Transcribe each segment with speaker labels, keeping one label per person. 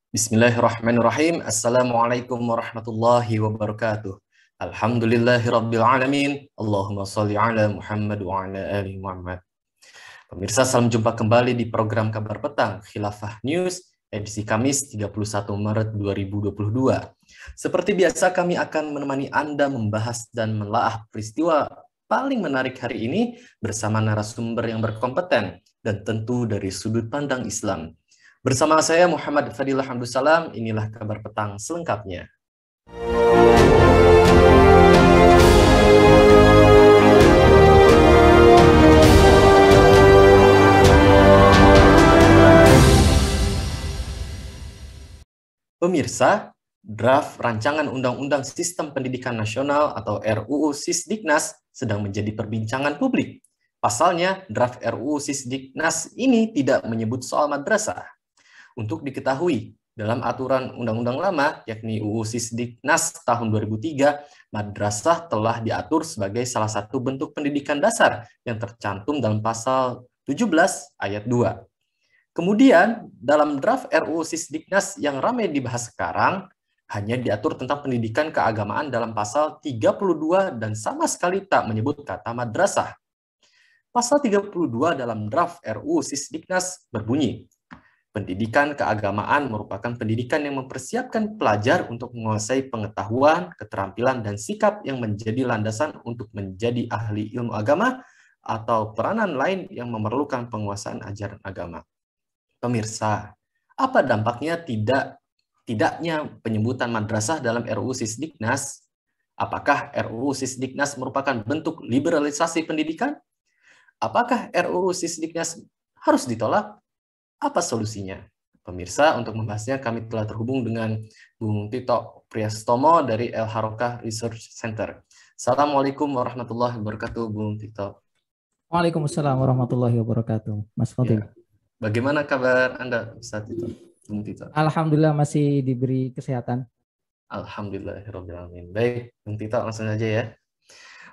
Speaker 1: Bismillahirrahmanirrahim. Assalamualaikum warahmatullahi wabarakatuh. Alhamdulillahirabbil alamin. Allahumma shalli ala Muhammad wa ala ali Muhammad. Pemirsa, salam jumpa kembali di program Kabar Petang Khilafah News edisi Kamis 31 Maret 2022. Seperti biasa, kami akan menemani Anda membahas dan menelaah peristiwa paling menarik hari ini bersama narasumber yang berkompeten dan tentu dari sudut pandang Islam. Bersama saya Muhammad Fadilah Hamdussalam, inilah Kabar Petang selengkapnya. Pemirsa, draft Rancangan Undang-Undang Sistem Pendidikan Nasional atau RUU Sisdiknas sedang menjadi perbincangan publik. Pasalnya, draft RUU Sisdiknas ini tidak menyebut soal madrasah. Untuk diketahui, dalam aturan undang-undang lama, yakni UU Sisdiknas tahun 2003, madrasah telah diatur sebagai salah satu bentuk pendidikan dasar yang tercantum dalam pasal 17 ayat 2. Kemudian, dalam draft RUU Sisdiknas yang ramai dibahas sekarang, hanya diatur tentang pendidikan keagamaan dalam pasal 32 dan sama sekali tak menyebut kata madrasah. Pasal 32 dalam draft RUU Sisdiknas berbunyi, pendidikan keagamaan merupakan pendidikan yang mempersiapkan pelajar untuk menguasai pengetahuan, keterampilan, dan sikap yang menjadi landasan untuk menjadi ahli ilmu agama atau peranan lain yang memerlukan penguasaan ajaran agama. Pemirsa, apa dampaknya tidaknya penyebutan madrasah dalam RUU Sisdiknas? Apakah RUU Sisdiknas merupakan bentuk liberalisasi pendidikan? Apakah RUU Sisdiknas harus ditolak? Apa solusinya? Pemirsa, untuk membahasnya kami telah terhubung dengan Bung Tito Priastomo dari El Harokah Research Center. Assalamualaikum warahmatullahi wabarakatuh, Bung Tito.
Speaker 2: Waalaikumsalam warahmatullahi wabarakatuh, Mas Fadil.
Speaker 1: Ya. Bagaimana kabar Anda saat itu, Bung Tito?
Speaker 2: Alhamdulillah masih diberi kesehatan.
Speaker 1: Alhamdulillahirrahmanirrahim. Baik, Bung Tito, langsung saja ya.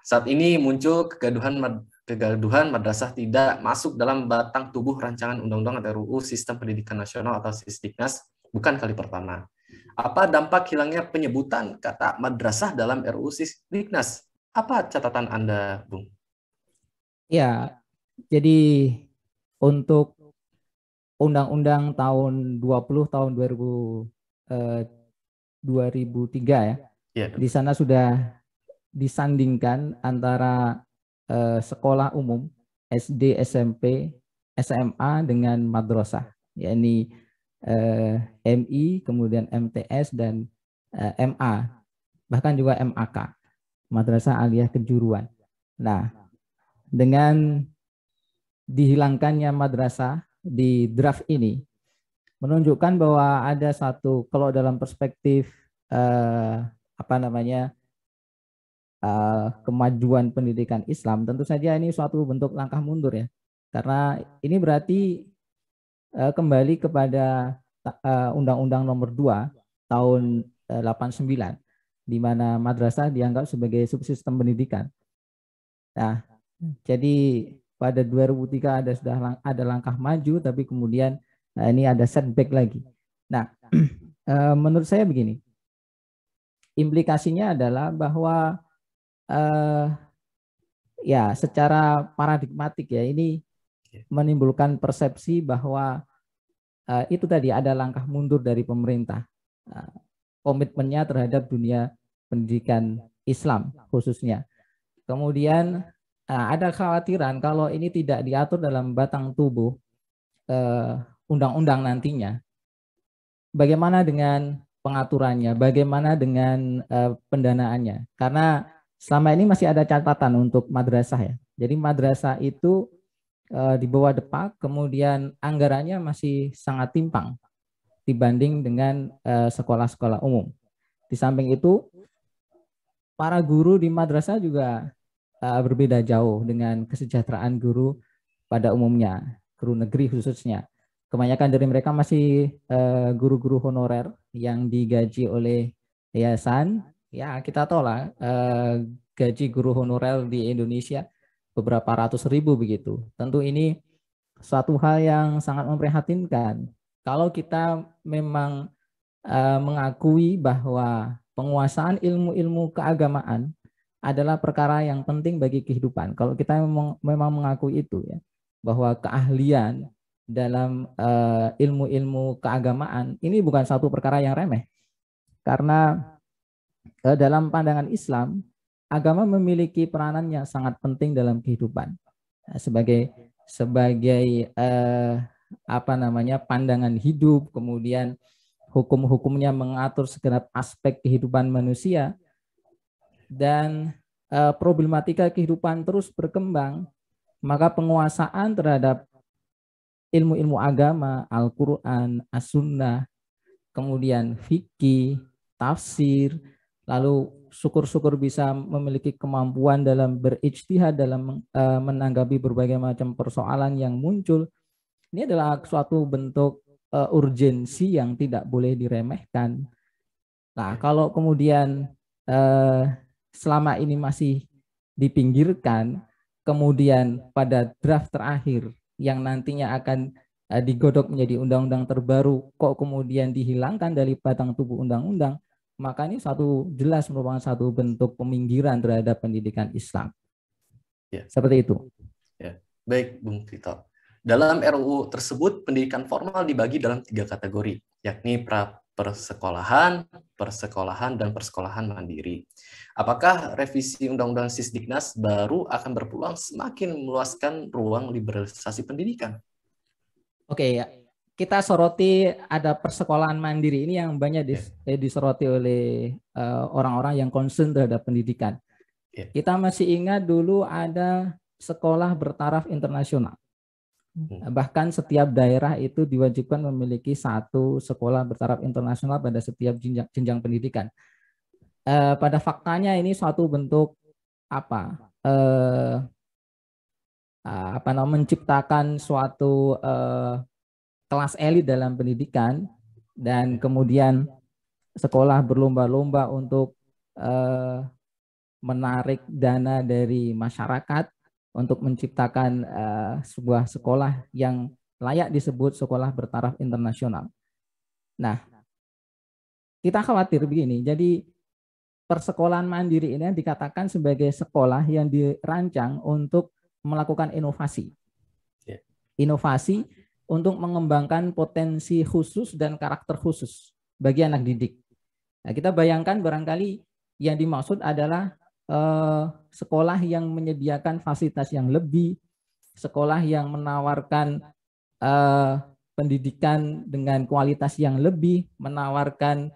Speaker 1: Saat ini muncul kegaduhan madrasah tidak masuk dalam batang tubuh rancangan undang-undang atau RUU Sistem Pendidikan Nasional atau Sisdiknas bukan kali pertama. Apa dampak hilangnya penyebutan kata madrasah dalam RUU Sisdiknas? Apa catatan Anda, Bung?
Speaker 2: Ya, jadi untuk Undang-Undang tahun 20 tahun 2003 ya. Di sana sudah disandingkan antara sekolah umum SD, SMP, SMA dengan madrasah, yakni MI, kemudian MTS dan MA, bahkan juga MAK, Madrasah Aliyah Kejuruan. Nah, dengan dihilangkannya madrasah di draft ini menunjukkan bahwa ada satu, kalau dalam perspektif kemajuan pendidikan Islam, tentu saja ini suatu bentuk langkah mundur ya, karena ini berarti kembali kepada Undang-Undang Nomor 2 tahun 89, di mana madrasah dianggap sebagai subsistem pendidikan. Nah, jadi pada 2003 sudah ada langkah maju, tapi kemudian ini ada setback lagi. Nah, menurut saya begini, implikasinya adalah bahwa ya secara paradigmatik ya, ini menimbulkan persepsi bahwa itu tadi ada langkah mundur dari pemerintah, komitmennya terhadap dunia pendidikan Islam khususnya. Kemudian ada kekhawatiran kalau ini tidak diatur dalam batang tubuh undang-undang nantinya, bagaimana dengan pengaturannya, bagaimana dengan pendanaannya, karena selama ini masih ada catatan untuk madrasah ya. Jadi madrasah itu di bawah Depak, kemudian anggarannya masih sangat timpang dibanding dengan sekolah-sekolah umum. Di samping itu, para guru di madrasah juga berbeda jauh dengan kesejahteraan guru pada umumnya, guru negeri khususnya. Kebanyakan dari mereka masih guru-guru honorer yang digaji oleh yayasan. Ya, kita tahu lah gaji guru honorer di Indonesia beberapa ratus ribu begitu. Tentu ini suatu hal yang sangat memprihatinkan. Kalau kita memang mengakui bahwa penguasaan ilmu-ilmu keagamaan adalah perkara yang penting bagi kehidupan. Kalau kita memang mengakui itu ya, bahwa keahlian dalam ilmu-ilmu keagamaan ini bukan satu perkara yang remeh. Karena dalam pandangan Islam, agama memiliki peranan yang sangat penting dalam kehidupan. Sebagai pandangan hidup, kemudian hukum-hukumnya mengatur segenap aspek kehidupan manusia, dan problematika kehidupan terus berkembang, maka penguasaan terhadap ilmu-ilmu agama, Al-Quran, As-Sunnah, kemudian fikih, tafsir, lalu syukur-syukur bisa memiliki kemampuan dalam berijtihad, dalam menanggapi berbagai macam persoalan yang muncul. Ini adalah suatu bentuk urgensi yang tidak boleh diremehkan. Nah, kalau kemudian selama ini masih dipinggirkan, kemudian pada draft terakhir yang nantinya akan digodok menjadi undang-undang terbaru, kok kemudian dihilangkan dari batang tubuh undang-undang, maka ini jelas merupakan satu bentuk peminggiran terhadap pendidikan Islam.
Speaker 1: Ya.
Speaker 2: Seperti itu.
Speaker 1: Ya. Baik, Bung Tito. Dalam RUU tersebut, pendidikan formal dibagi dalam 3 kategori, yakni persekolahan, dan persekolahan mandiri. Apakah revisi Undang-Undang Sisdiknas baru akan berpeluang semakin meluaskan ruang liberalisasi pendidikan?
Speaker 2: Oke, ya. Kita soroti ada persekolahan mandiri ini yang banyak disoroti oleh orang-orang yang concern terhadap pendidikan. Kita masih ingat dulu ada sekolah bertaraf internasional. Bahkan setiap daerah itu diwajibkan memiliki satu sekolah bertaraf internasional pada setiap jenjang pendidikan. Pada faktanya ini suatu bentuk menciptakan suatu kelas elit dalam pendidikan, dan kemudian sekolah berlomba-lomba untuk menarik dana dari masyarakat untuk menciptakan sebuah sekolah yang layak disebut sekolah bertaraf internasional. Nah, kita khawatir begini, jadi persekolahan mandiri ini dikatakan sebagai sekolah yang dirancang untuk melakukan inovasi. Inovasi untuk mengembangkan potensi khusus dan karakter khusus bagi anak didik. Nah, kita bayangkan barangkali yang dimaksud adalah sekolah yang menyediakan fasilitas yang lebih, sekolah yang menawarkan pendidikan dengan kualitas yang lebih, menawarkan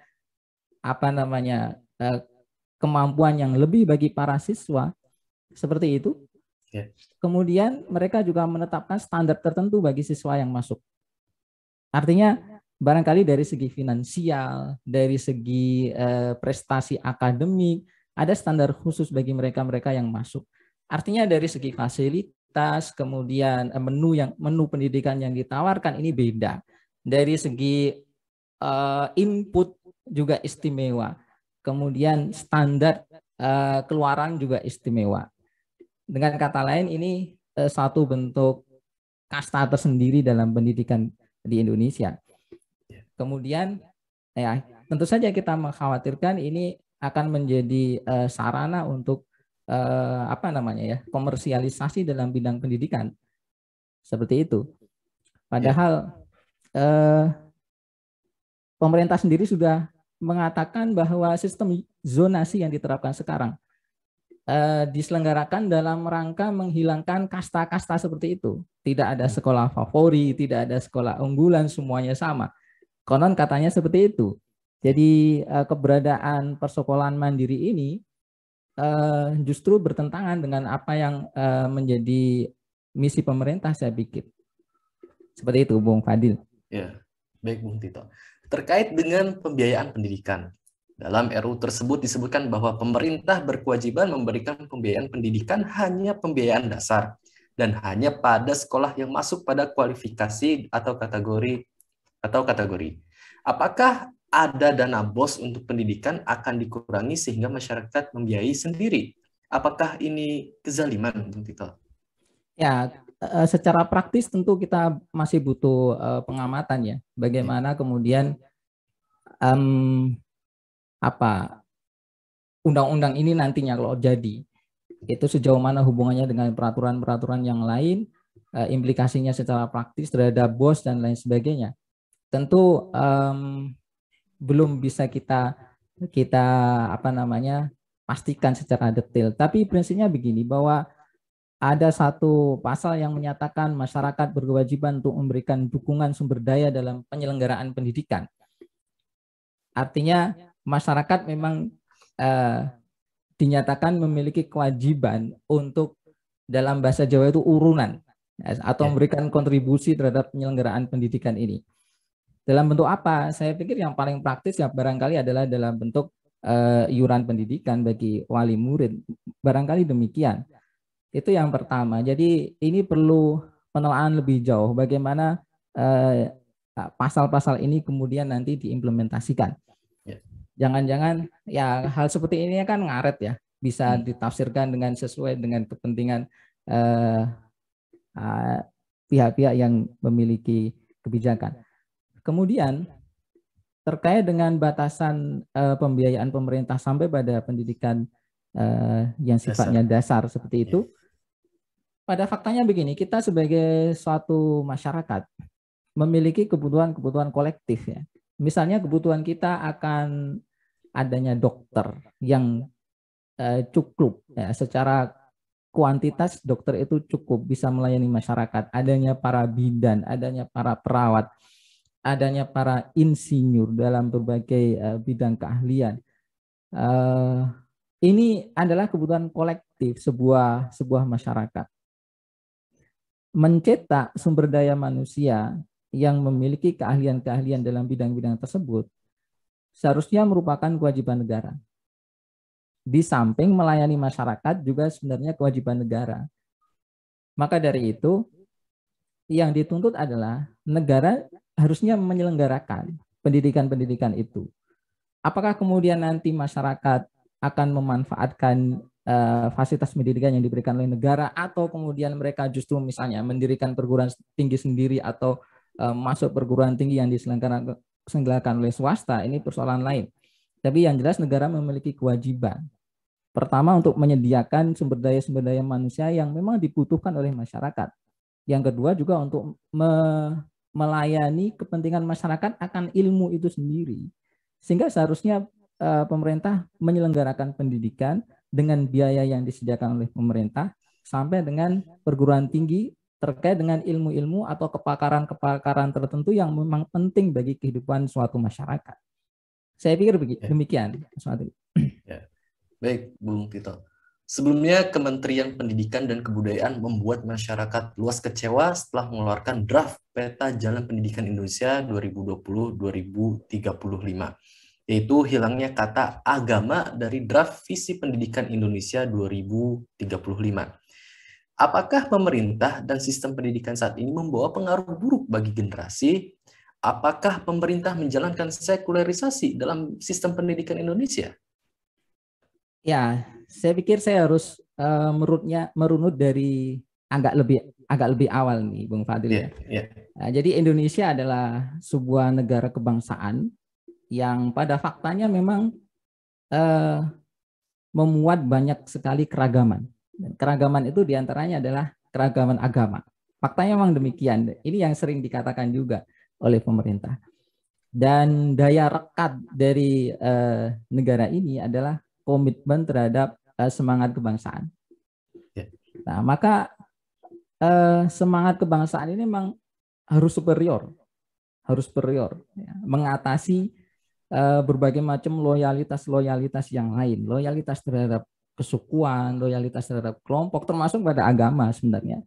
Speaker 2: kemampuan yang lebih bagi para siswa, seperti itu. Kemudian mereka juga menetapkan standar tertentu bagi siswa yang masuk. Artinya barangkali dari segi finansial, dari segi prestasi akademik, ada standar khusus bagi mereka-mereka yang masuk. Artinya dari segi fasilitas, kemudian menu pendidikan yang ditawarkan ini beda. Dari segi input juga istimewa. Kemudian standar keluaran juga istimewa. Dengan kata lain, ini satu bentuk kasta tersendiri dalam pendidikan di Indonesia. Kemudian tentu saja kita mengkhawatirkan ini akan menjadi sarana untuk komersialisasi dalam bidang pendidikan, seperti itu. Padahal pemerintah sendiri sudah mengatakan bahwa sistem zonasi yang diterapkan sekarang diselenggarakan dalam rangka menghilangkan kasta-kasta seperti itu. Tidak ada sekolah favorit, tidak ada sekolah unggulan, semuanya sama. Konon katanya seperti itu. Jadi keberadaan persekolahan mandiri ini justru bertentangan dengan apa yang menjadi misi pemerintah, saya pikir. Seperti itu, Bung Fadil.
Speaker 1: Ya, baik Bung Tito. Terkait dengan pembiayaan pendidikan, dalam RUU tersebut disebutkan bahwa pemerintah berkewajiban memberikan pembiayaan pendidikan hanya pembiayaan dasar dan hanya pada sekolah yang masuk pada kualifikasi atau kategori. Apakah ada dana BOS untuk pendidikan akan dikurangi sehingga masyarakat membiayai sendiri? Apakah ini kezaliman, Bung Tito?
Speaker 2: Ya, secara praktis tentu kita masih butuh pengamatan ya. Bagaimana kemudian apa undang-undang ini nantinya kalau jadi itu sejauh mana hubungannya dengan peraturan-peraturan yang lain, implikasinya secara praktis terhadap BOS dan lain sebagainya. Tentu belum bisa kita pastikan secara detail. Tapi prinsipnya begini, bahwa ada satu pasal yang menyatakan masyarakat berkewajiban untuk memberikan dukungan sumber daya dalam penyelenggaraan pendidikan. Artinya masyarakat memang dinyatakan memiliki kewajiban untuk, dalam bahasa Jawa itu, urunan atau memberikan kontribusi terhadap penyelenggaraan pendidikan ini. Dalam bentuk apa? Saya pikir yang paling praktis ya barangkali adalah dalam bentuk iuran pendidikan bagi wali murid. Barangkali demikian. Itu yang pertama. Jadi ini perlu penelaahan lebih jauh bagaimana pasal-pasal ini kemudian nanti diimplementasikan. Jangan-jangan ya hal seperti ini kan ngaret ya, bisa ditafsirkan dengan sesuai dengan kepentingan pihak-pihak yang memiliki kebijakan. Kemudian terkait dengan batasan pembiayaan pemerintah sampai pada pendidikan yang sifatnya dasar seperti itu, pada faktanya begini, kita sebagai suatu masyarakat memiliki kebutuhan-kebutuhan kolektif ya. Misalnya kebutuhan kita akan adanya dokter yang cukup ya, secara kuantitas dokter itu cukup bisa melayani masyarakat, adanya para bidan, adanya para perawat, adanya para insinyur dalam berbagai bidang keahlian. Ini adalah kebutuhan kolektif sebuah masyarakat. Mencetak sumber daya manusia yang memiliki keahlian-keahlian dalam bidang-bidang tersebut seharusnya merupakan kewajiban negara. Di samping melayani masyarakat juga sebenarnya kewajiban negara. Maka dari itu, yang dituntut adalah negara harusnya menyelenggarakan pendidikan-pendidikan itu. Apakah kemudian nanti masyarakat akan memanfaatkan fasilitas pendidikan yang diberikan oleh negara, atau kemudian mereka justru misalnya mendirikan perguruan tinggi sendiri atau masuk perguruan tinggi yang diselenggarakan oleh swasta, ini persoalan lain. Tapi yang jelas negara memiliki kewajiban. Pertama, untuk menyediakan sumber daya manusia yang memang dibutuhkan oleh masyarakat. Yang kedua juga untuk melayani kepentingan masyarakat akan ilmu itu sendiri. Sehingga seharusnya pemerintah menyelenggarakan pendidikan dengan biaya yang disediakan oleh pemerintah sampai dengan perguruan tinggi terkait dengan ilmu-ilmu atau kepakaran-kepakaran tertentu yang memang penting bagi kehidupan suatu masyarakat. Saya pikir demikian.
Speaker 1: Ya. Baik, Bung Tito. Sebelumnya, Kementerian Pendidikan dan Kebudayaan membuat masyarakat luas kecewa setelah mengeluarkan draft Peta Jalan Pendidikan Indonesia 2020-2035, yaitu hilangnya kata agama dari draft Visi Pendidikan Indonesia 2035. Apakah pemerintah dan sistem pendidikan saat ini membawa pengaruh buruk bagi generasi? Apakah pemerintah menjalankan sekularisasi dalam sistem pendidikan Indonesia?
Speaker 2: Ya, saya pikir saya harus merunut dari agak lebih awal nih, Bung Fadil. Nah, jadi Indonesia adalah sebuah negara kebangsaan yang pada faktanya memang memuat banyak sekali keragaman. Dan keragaman itu diantaranya adalah keragaman agama. Faktanya memang demikian. Ini yang sering dikatakan juga oleh pemerintah. Dan daya rekat dari negara ini adalah komitmen terhadap semangat kebangsaan. Nah, maka semangat kebangsaan ini memang harus superior, ya, mengatasi berbagai macam loyalitas yang lain, loyalitas terhadap kesukuan, loyalitas terhadap kelompok, termasuk pada agama sebenarnya.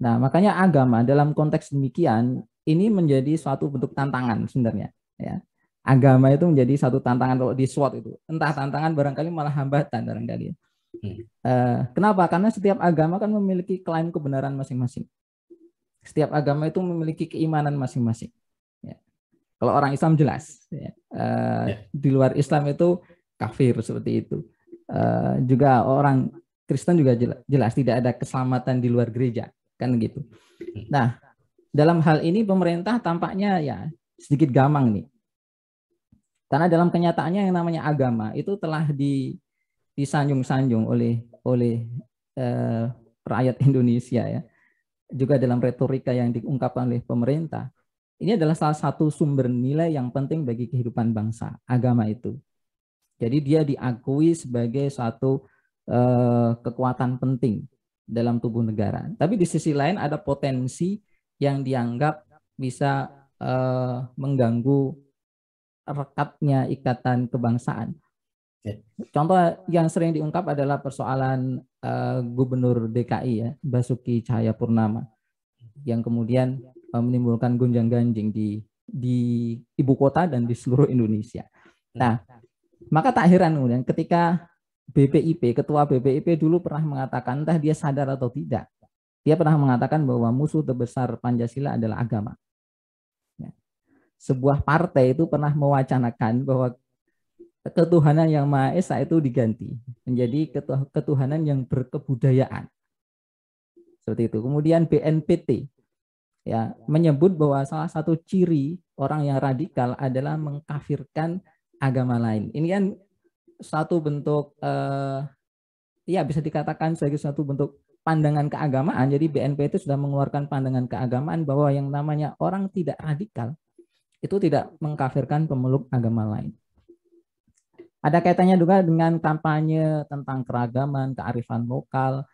Speaker 2: Nah, makanya agama dalam konteks demikian ini menjadi suatu bentuk tantangan sebenarnya. Ya. Agama itu menjadi satu tantangan kalau di SWOT itu. Entah tantangan, barangkali malah hambatan barangkali. Kenapa? Karena setiap agama kan memiliki klaim kebenaran masing-masing. Setiap agama itu memiliki keimanan masing-masing. Ya. Kalau orang Islam jelas, ya. Di luar Islam itu kafir seperti itu. Juga orang Kristen juga jelas tidak ada keselamatan di luar gereja, kan gitu. Nah, dalam hal ini pemerintah tampaknya ya sedikit gamang nih. Karena dalam kenyataannya yang namanya agama itu telah disanjung-sanjung oleh rakyat Indonesia ya. Juga dalam retorika yang diungkapkan oleh pemerintah. Ini adalah salah satu sumber nilai yang penting bagi kehidupan bangsa, agama itu. Jadi dia diakui sebagai suatu kekuatan penting dalam tubuh negara. Tapi di sisi lain ada potensi yang dianggap bisa mengganggu rekatnya ikatan kebangsaan. Contoh yang sering diungkap adalah persoalan Gubernur DKI ya, Basuki Cahayapurnama, yang kemudian menimbulkan gonjang-ganjing di ibu kota dan di seluruh Indonesia. Nah, maka tak heran kemudian ketika ketua BPIP dulu pernah mengatakan, entah dia sadar atau tidak, dia pernah mengatakan bahwa musuh terbesar Pancasila adalah agama. Sebuah partai itu pernah mewacanakan bahwa ketuhanan yang Maha Esa itu diganti menjadi ketuhanan yang berkebudayaan. Seperti itu. Kemudian BNPT ya menyebut bahwa salah satu ciri orang yang radikal adalah mengkafirkan agama lain. Ini kan satu bentuk ya bisa dikatakan sebagai suatu bentuk pandangan keagamaan. Jadi BNPT sudah mengeluarkan pandangan keagamaan bahwa yang namanya orang tidak radikal itu tidak mengkafirkan pemeluk agama lain. Ada kaitannya juga dengan kampanye tentang keragaman, kearifan lokal.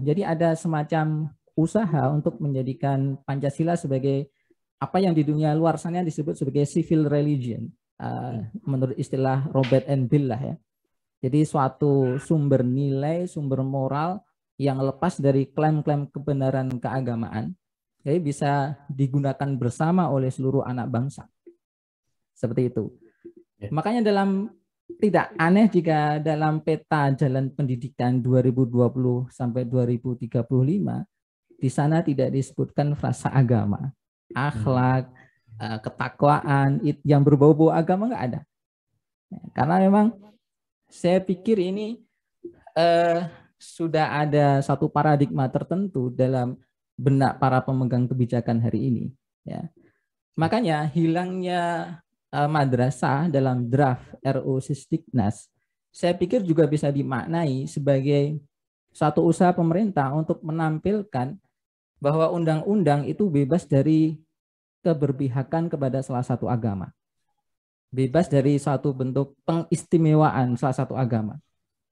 Speaker 2: Jadi ada semacam usaha untuk menjadikan Pancasila sebagai apa yang di dunia luar sana disebut sebagai civil religion, menurut istilah Robert N. Bill lah ya. Jadi suatu sumber nilai, sumber moral yang lepas dari klaim-klaim kebenaran keagamaan, jadi bisa digunakan bersama oleh seluruh anak bangsa. Seperti itu. Makanya tidak aneh jika dalam peta jalan pendidikan 2020 sampai 2035 di sana tidak disebutkan frasa agama, akhlak, ketakwaan yang berbau-bau agama nggak ada. Karena memang saya pikir ini sudah ada satu paradigma tertentu dalam benak para pemegang kebijakan hari ini. Ya. Makanya hilangnya madrasah dalam draft RUU Sisdiknas, saya pikir juga bisa dimaknai sebagai suatu usaha pemerintah untuk menampilkan bahwa undang-undang itu bebas dari keberpihakan kepada salah satu agama. Bebas dari suatu bentuk pengistimewaan salah satu agama.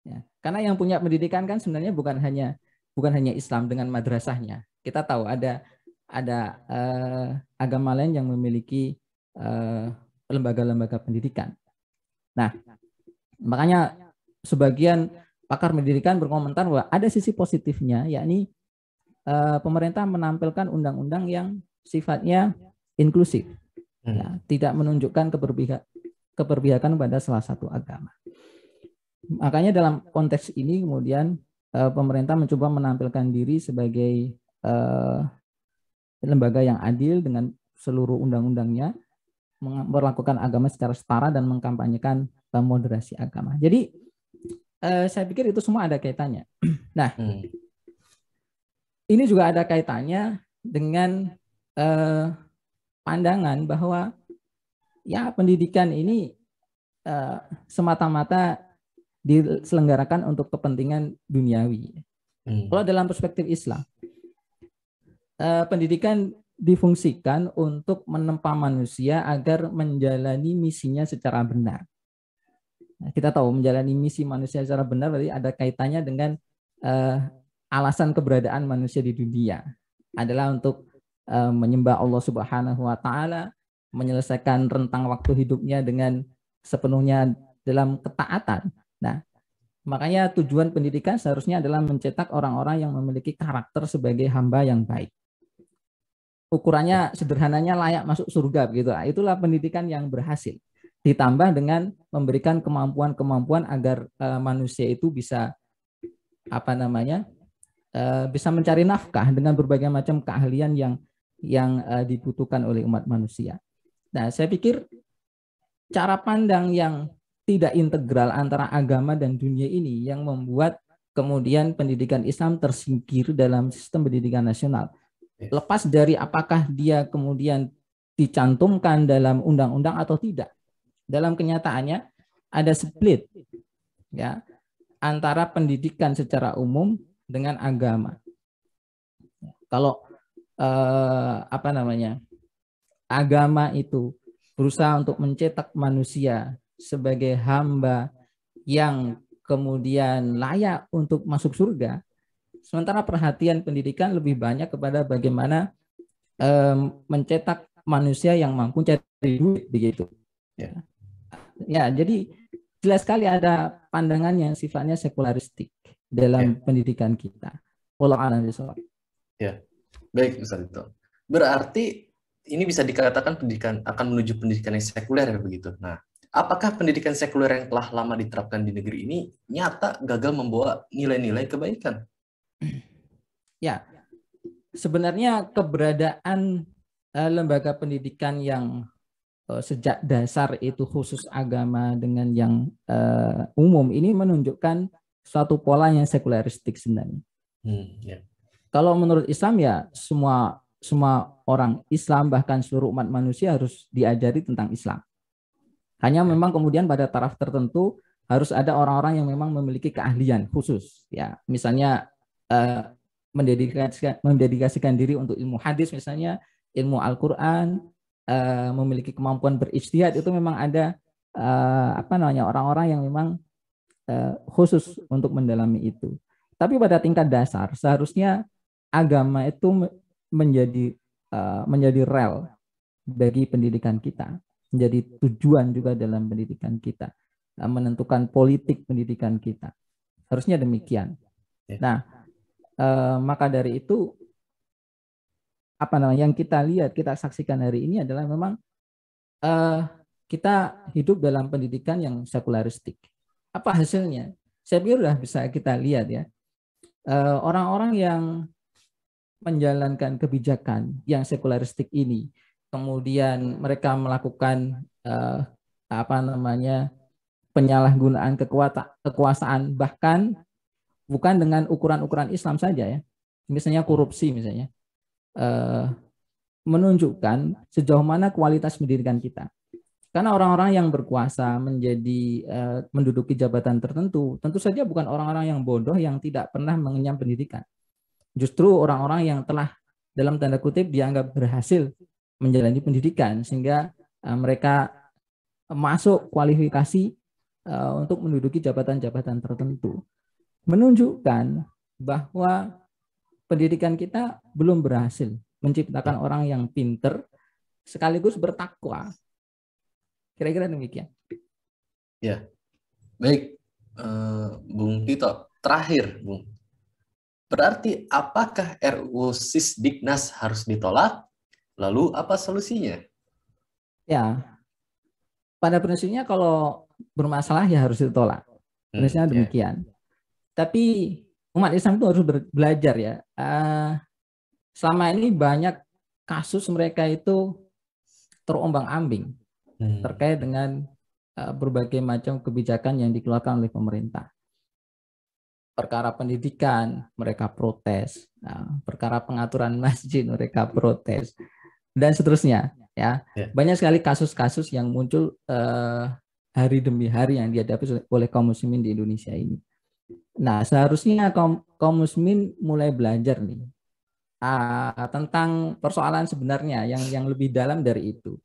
Speaker 2: Ya. Karena yang punya pendidikan kan sebenarnya bukan hanya Islam dengan madrasahnya. Kita tahu ada agama lain yang memiliki lembaga-lembaga pendidikan. Nah, makanya sebagian pakar pendidikan berkomentar bahwa ada sisi positifnya, yakni pemerintah menampilkan undang-undang yang sifatnya inklusif, ya, tidak menunjukkan keberpihakan pada salah satu agama. Makanya dalam konteks ini kemudian pemerintah mencoba menampilkan diri sebagai lembaga yang adil dengan seluruh undang-undangnya, melakukan agama secara setara dan mengkampanyekan moderasi agama. Jadi saya pikir itu semua ada kaitannya. Nah, ini juga ada kaitannya dengan pandangan bahwa ya pendidikan ini semata-mata diselenggarakan untuk kepentingan duniawi. Kalau dalam perspektif Islam, pendidikan difungsikan untuk menempa manusia agar menjalani misinya secara benar. Nah, kita tahu menjalani misi manusia secara benar berarti ada kaitannya dengan alasan keberadaan manusia di dunia adalah untuk menyembah Allah Subhanahu wa taala, menyelesaikan rentang waktu hidupnya dengan sepenuhnya dalam ketaatan. Nah, makanya tujuan pendidikan seharusnya adalah mencetak orang-orang yang memiliki karakter sebagai hamba yang baik. Ukurannya sederhananya layak masuk surga begitu. Itulah pendidikan yang berhasil. Ditambah dengan memberikan kemampuan-kemampuan agar manusia itu bisa bisa mencari nafkah dengan berbagai macam keahlian yang dibutuhkan oleh umat manusia. Nah, saya pikir cara pandang yang tidak integral antara agama dan dunia ini yang membuat kemudian pendidikan Islam tersingkir dalam sistem pendidikan nasional. Lepas dari apakah dia kemudian dicantumkan dalam undang-undang atau tidak. dalam kenyataannya ada split ya antara pendidikan secara umum dengan agama. Kalau agama itu berusaha untuk mencetak manusia sebagai hamba yang kemudian layak untuk masuk surga, sementara perhatian pendidikan lebih banyak kepada bagaimana mencetak manusia yang mampu cari duit begitu. Ya, jadi jelas sekali ada pandangan yang sifatnya sekularistik dalam pendidikan kita. Wallahu a'lam bishawab.
Speaker 1: Ya, baik Ustaz Dito. Berarti ini bisa dikatakan pendidikan akan menuju pendidikan yang sekuler ya begitu. Nah, apakah pendidikan sekuler yang telah lama diterapkan di negeri ini nyata gagal membawa nilai-nilai kebaikan?
Speaker 2: Ya, sebenarnya keberadaan lembaga pendidikan yang sejak dasar itu khusus agama dengan yang umum ini menunjukkan suatu pola yang sekularistik sebenarnya. Kalau menurut Islam ya semua orang Islam bahkan seluruh umat manusia harus diajari tentang Islam. Hanya memang kemudian pada taraf tertentu harus ada orang-orang yang memang memiliki keahlian khusus ya. Misalnya mendedikasikan diri untuk ilmu hadis misalnya, ilmu Al-Qur'an, memiliki kemampuan berijtihad, itu memang ada orang-orang yang memang khusus untuk mendalami itu. Tapi pada tingkat dasar seharusnya agama itu menjadi rel bagi pendidikan kita, menjadi tujuan juga dalam pendidikan kita, menentukan politik pendidikan kita. Harusnya demikian. Nah, maka dari itu yang kita lihat, kita saksikan hari ini adalah memang kita hidup dalam pendidikan yang sekularistik. Apa hasilnya? Saya pikir sudah bisa kita lihat ya. Orang-orang yang menjalankan kebijakan yang sekularistik ini, kemudian mereka melakukan penyalahgunaan kekuasaan, bahkan bukan dengan ukuran-ukuran Islam saja ya. Misalnya korupsi misalnya. Menunjukkan sejauh mana kualitas pendidikan kita. Karena orang-orang yang berkuasa menduduki jabatan tertentu, tentu saja bukan orang-orang yang bodoh yang tidak pernah mengenyam pendidikan. Justru orang-orang yang telah dalam tanda kutip dianggap berhasil menjalani pendidikan sehingga mereka masuk kualifikasi untuk menduduki jabatan-jabatan tertentu. Menunjukkan bahwa pendidikan kita belum berhasil menciptakan orang yang pinter sekaligus bertakwa. Kira-kira demikian.
Speaker 1: Ya, baik, Bung Tito. Terakhir, Bung. Berarti apakah RUU Sisdiknas harus ditolak? Lalu apa solusinya?
Speaker 2: Ya, pada prinsipnya kalau bermasalah ya harus ditolak. Prinsipnya demikian. Tapi umat Islam itu harus belajar ya. Selama ini banyak kasus mereka itu terombang-ambing terkait dengan berbagai macam kebijakan yang dikeluarkan oleh pemerintah. Perkara pendidikan mereka protes, perkara pengaturan masjid mereka protes, dan seterusnya. Ya, banyak sekali kasus-kasus yang muncul hari demi hari yang dihadapi oleh kaum muslimin di Indonesia ini. Nah, seharusnya kaum muslimin mulai belajar nih tentang persoalan sebenarnya yang lebih dalam dari itu.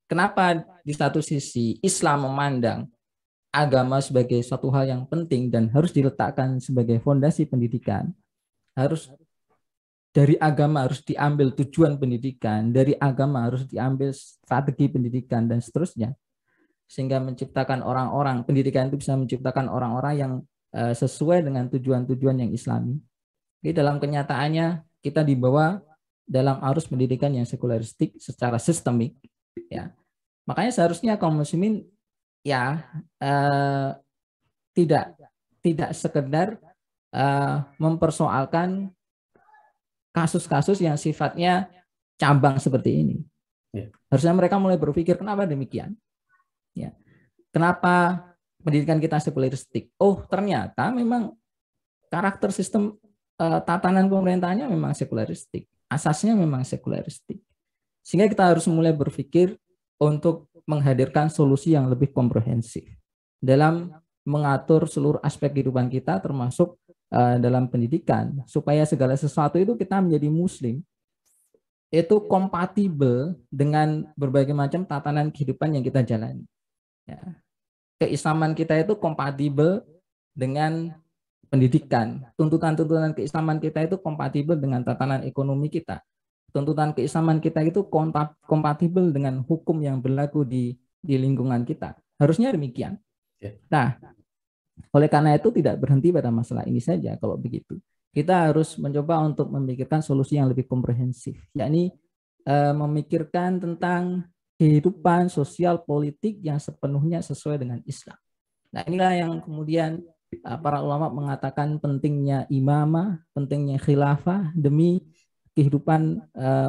Speaker 2: Kenapa di satu sisi Islam memandang agama sebagai suatu hal yang penting dan harus diletakkan sebagai fondasi pendidikan, dari agama harus diambil tujuan pendidikan, dari agama harus diambil strategi pendidikan dan seterusnya, sehingga menciptakan orang-orang, pendidikan itu bisa menciptakan orang-orang yang sesuai dengan tujuan-tujuan yang Islami. Jadi dalam kenyataannya kita dibawa dalam arus pendidikan yang sekularistik secara sistemik, ya. Makanya seharusnya kaum muslimin ya tidak sekedar mempersoalkan kasus-kasus yang sifatnya cabang seperti ini. Harusnya mereka mulai berpikir kenapa demikian. Ya. Kenapa pendidikan kita sekularistik? Oh, ternyata memang karakter sistem tatanan pemerintahannya memang sekularistik. Asasnya memang sekularistik. Sehingga kita harus mulai berpikir untuk menghadirkan solusi yang lebih komprehensif dalam mengatur seluruh aspek kehidupan kita, termasuk dalam pendidikan, supaya segala sesuatu itu kita menjadi muslim itu kompatibel dengan berbagai macam tatanan kehidupan yang kita jalani. Ya. Keislaman kita itu kompatibel dengan pendidikan. Tuntutan-tuntutan keislaman kita itu kompatibel dengan tatanan ekonomi kita. Tuntutan keislaman kita itu kompatibel dengan hukum yang berlaku di lingkungan kita. Harusnya demikian. Nah, oleh karena itu tidak berhenti pada masalah ini saja. Kalau begitu, kita harus mencoba untuk memikirkan solusi yang lebih komprehensif, yakni memikirkan tentang kehidupan sosial politik yang sepenuhnya sesuai dengan Islam. Nah, inilah yang kemudian para ulama mengatakan pentingnya imamah, pentingnya khilafah demi kehidupan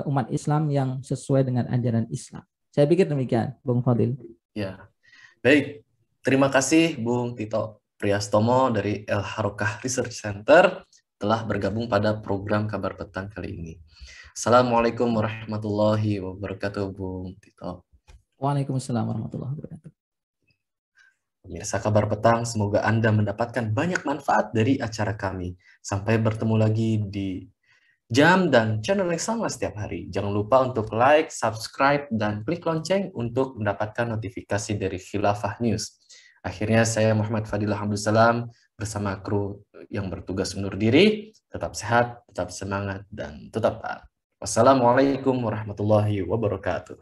Speaker 2: umat Islam yang sesuai dengan ajaran Islam. Saya pikir demikian, Bung Fadil.
Speaker 1: Ya, baik. Terima kasih Bung Tito Priastomo dari El Harokah Research Center telah bergabung pada program Kabar Petang kali ini. Assalamualaikum warahmatullahi wabarakatuh, Bung Tito.
Speaker 2: Waalaikumsalam warahmatullahi wabarakatuh.
Speaker 1: Pemirsa Kabar Petang, semoga Anda mendapatkan banyak manfaat dari acara kami. Sampai bertemu lagi di jam dan channel yang sama setiap hari. Jangan lupa untuk like, subscribe, dan klik lonceng untuk mendapatkan notifikasi dari Khilafah News. Akhirnya saya Muhammad Fadilah Abdussalam bersama kru yang bertugas undur diri. Tetap sehat, tetap semangat, dan tetap taat. Wassalamualaikum warahmatullahi wabarakatuh.